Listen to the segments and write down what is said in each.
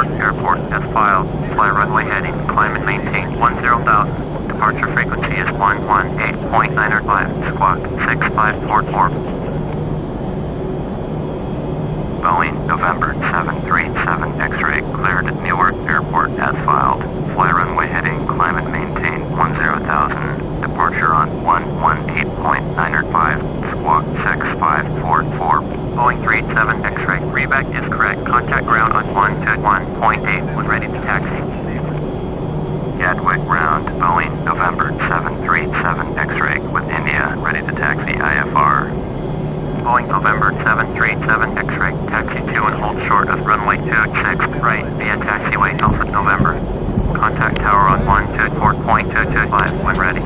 Newark Airport as filed. Fly runway heading, climb and maintain 10,000. Departure frequency is 118.905, squawk 6544. Boeing, November 737 X-ray, cleared at Newark Airport as filed. Fly runway heading, climb and maintain 10,000. Departure on 118.905, squawk 6544. Boeing 37 X-ray, reback is correct. Contact ground on 121.8 when ready to taxi. Gatwick ground, Boeing, November 737 X-ray with India, ready to taxi IFR. Boeing November 737 X-ray, taxi 2 and hold short of runway 26 right via taxiway Alpha November. Contact tower on 124.225 when ready.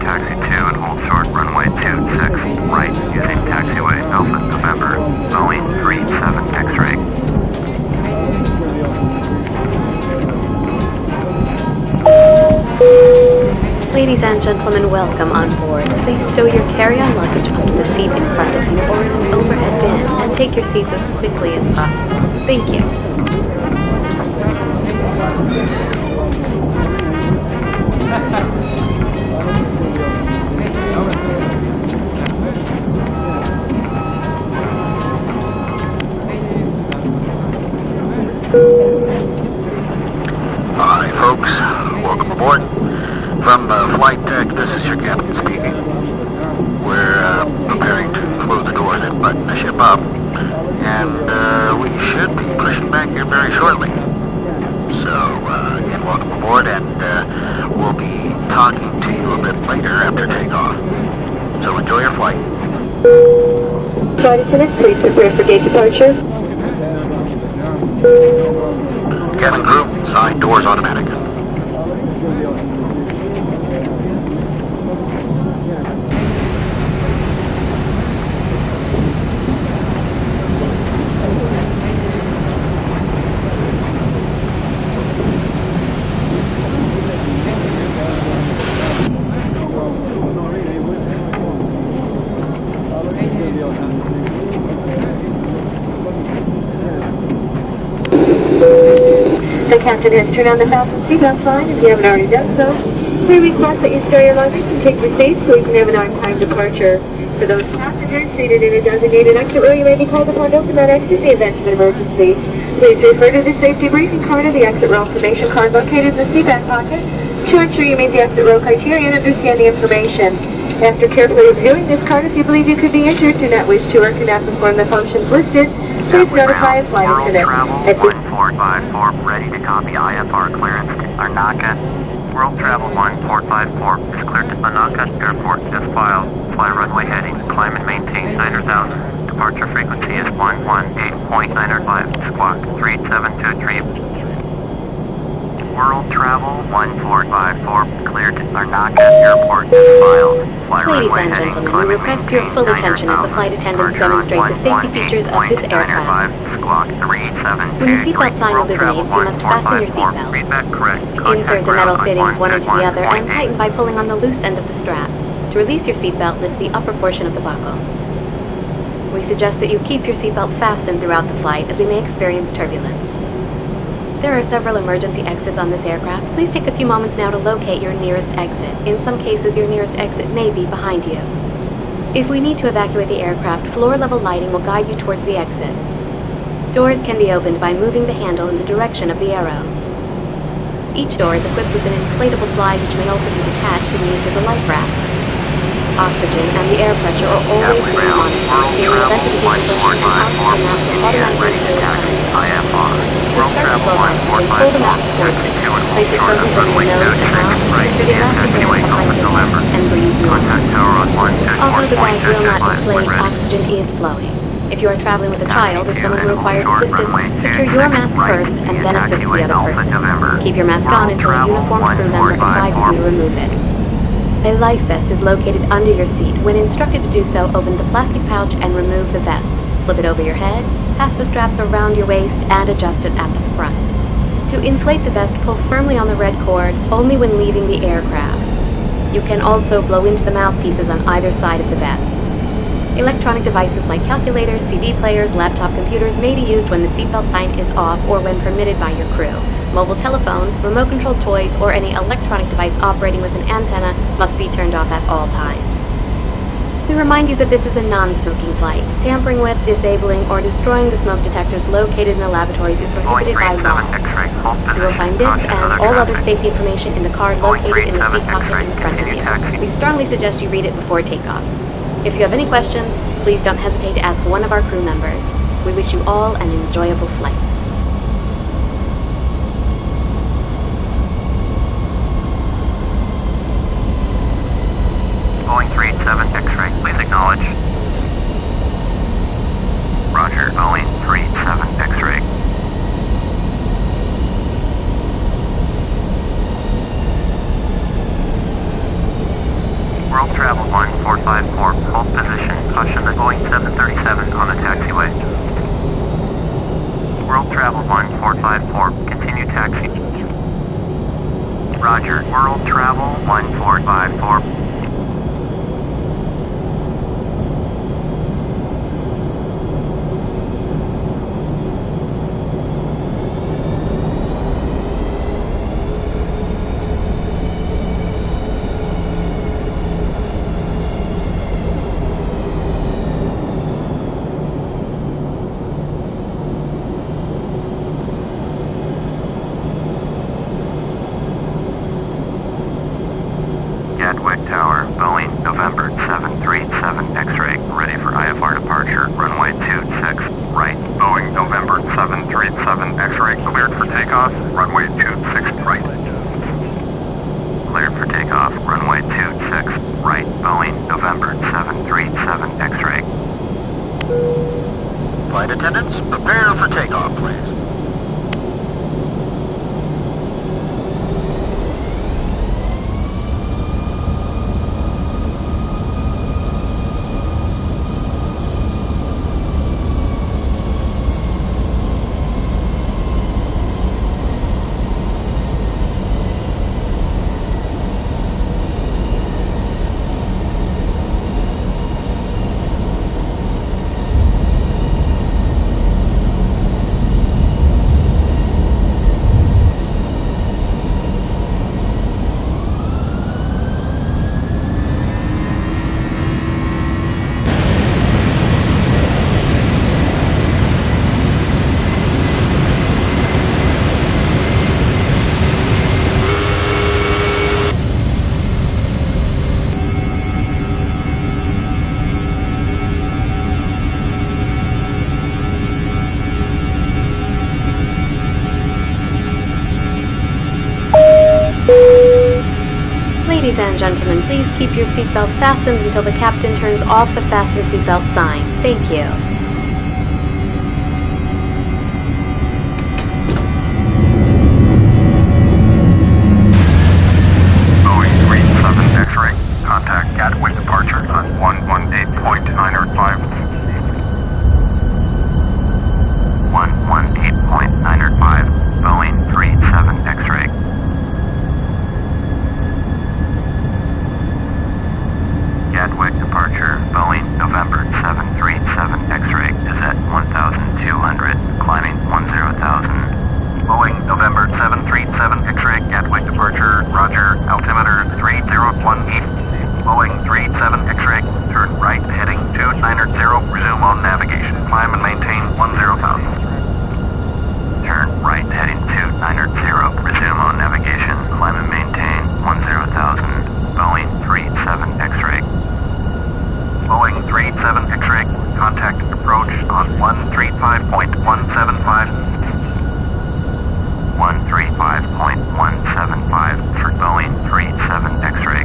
Taxi 2 and hold short runway 26 right using taxiway Alpha November, Boeing 37 X-ray. Ladies and gentlemen, welcome on board. Please stow your carry-on luggage onto the seat in front of you or in the overhead bin and take your seats as quickly as possible. Thank you. Hi folks, welcome aboard. From Flight Tech, this is your captain speaking. We're preparing to close the doors and button the ship up, and we should be pushing back here very shortly. So, again, welcome aboard, and we'll be talking to you a bit later after takeoff. So enjoy your flight. Flight attendants, please prepare for gate departure. Cabin crew, side doors automatic. The captain has turned on the fasten seatbelt sign. If you haven't already done so, we request that you stow your luggage and take your seats so we can have an on-time departure. For those passengers seated in a designated exit row, you may be called upon to open that exit in the event of an emergency. Please refer to the safety briefing card or the exit row information card located in the seat back pocket to ensure you meet the exit row criteria and understand the information. After carefully reviewing this card, if you believe you could be injured, do not wish to, or cannot perform the functions listed, please notify a flight attendant. World Travel 1454, ready to copy IFR clearance to Arnaka. World Travel 1454 is cleared to Arnaka Airport as filed. Fly runway heading, climb and maintain 9,000. Departure frequency is 118.905, squawk 3723. World Travel 1454, cleared to Arnaka Airport as filed. Fly Ladies runway and heading, gentlemen, climb we and request your maintain full attention as the 9,000. flight attendants Departure on demonstrate the safety features of this aircraft. 118.905, squawk 3723. When the seatbelt sign World will be Travel raised, you must fasten your 1454, seatbelt. readback correct. Insert the metal fittings one into the other and tighten by pulling on the loose end of the strap. To release your seatbelt, lift the upper portion of the buckle. We suggest that you keep your seatbelt fastened throughout the flight as we may experience turbulence. There are several emergency exits on this aircraft. Please take a few moments now to locate your nearest exit. In some cases, your nearest exit may be behind you. If we need to evacuate the aircraft, floor-level lighting will guide you towards the exit. Doors can be opened by moving the handle in the direction of the arrow. Each door is equipped with an inflatable slide which may also be detached and used as a life raft. Oxygen and the air pressure are always being monitored. In the event of a decompression, an oxygen mask will automatically fill the IFR. World Travel pull the mask towards you. Place it close to your nose and mouth, secure the mask again behind you, and breathe normally. Contact tower on Although the bag will not 124.225 when inflate, ready. oxygen is flowing. If you are traveling with a child or someone who requires assistance, secure your mask first and then assist the other person. Keep your mask on until a uniformed crew member advises you to remove it. A life vest is located under your seat. When instructed to do so, open the plastic pouch and remove the vest. Slip it over your head, pass the straps around your waist, and adjust it at the front. To inflate the vest, pull firmly on the red cord only when leaving the aircraft. You can also blow into the mouthpieces on either side of the vest. Electronic devices like calculators, CD players, laptop computers may be used when the seatbelt sign is off or when permitted by your crew. Mobile telephones, remote-controlled toys, or any electronic device operating with an antenna must be turned off at all times. We remind you that this is a non-smoking flight. Tampering with, disabling, or destroying the smoke detectors located in the laboratories is prohibited by law. You will find this and all other safety information in the card located in the seat pocket in front of you. We strongly suggest you read it before takeoff. If you have any questions, please don't hesitate to ask one of our crew members. We wish you all an enjoyable flight. Boeing 387 X-ray, please acknowledge. Roger, Boeing 387 X-ray. World Travel 1454, hold position. Caution the Boeing 737 on the taxiway. World Travel 1454, continue taxi. Roger, World Travel 1454. Tower, Boeing, November 737 X-ray, ready for IFR departure, runway 26, right. Boeing, November 737 X-ray, cleared for takeoff, runway 26, right. Cleared for takeoff, runway 26, right. Boeing, November 737 X-ray. Flight attendants, prepare for takeoff, please. Ladies and gentlemen, please keep your seatbelts fastened until the captain turns off the fasten seatbelt sign. Thank you. Boeing 37 X-ray, contact Gatwick departure on 118.905. 118.905, Boeing 37 X-ray. Gatwick departure, Boeing, November 737 X-ray is at 1,200, climbing 10,000. Boeing, November 737 X-ray, Gatwick departure, roger, altimeter 3018. Boeing 37 X-ray, turn right, heading 290, resume on navigation, climb and maintain 10,000. Turn right, heading 290, resume on navigation, climb and maintain 10,000. Boeing 37 X-ray. Boeing 37 X-ray, contact approach on 135.175. 135.175 for Boeing 37 X-ray.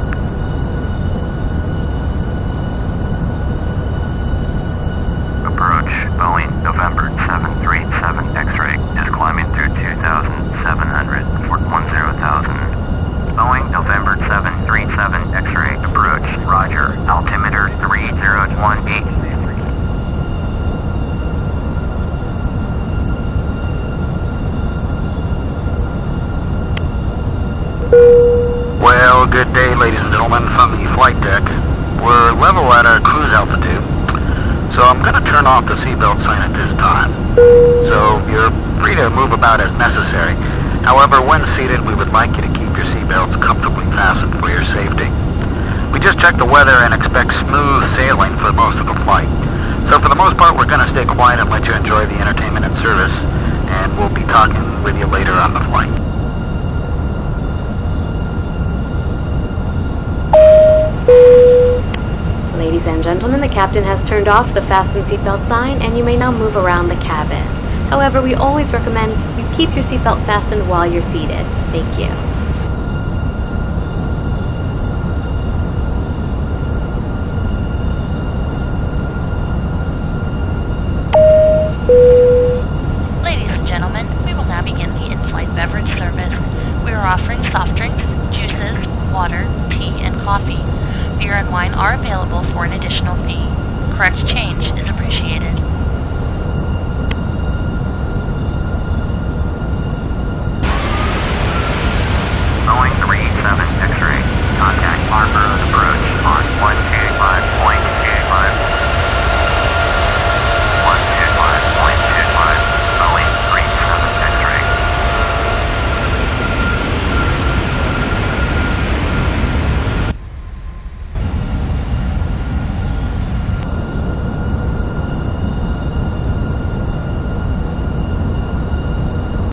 Approach, Boeing, November 737 X-ray, is climbing through 2,700 for 10,000. Boeing, November 737 X-ray, approach, roger, altimeter 3018. Well, good day, ladies and gentlemen, from the flight deck. We're level at our cruise altitude. So I'm going to turn off the seatbelt sign at this time. So you're free to move about as necessary. However, when seated, we would like you to keep your seatbelts comfortably fastened for your safety. We just checked the weather and expect smooth sailing for most of the flight. So for the most part, we're going to stay quiet and let you enjoy the entertainment and service, and we'll be talking with you later on the flight. Ladies and gentlemen, the captain has turned off the fasten seatbelt sign, and you may now move around the cabin. However, we always recommend you keep your seatbelt fastened while you're seated. Thank you.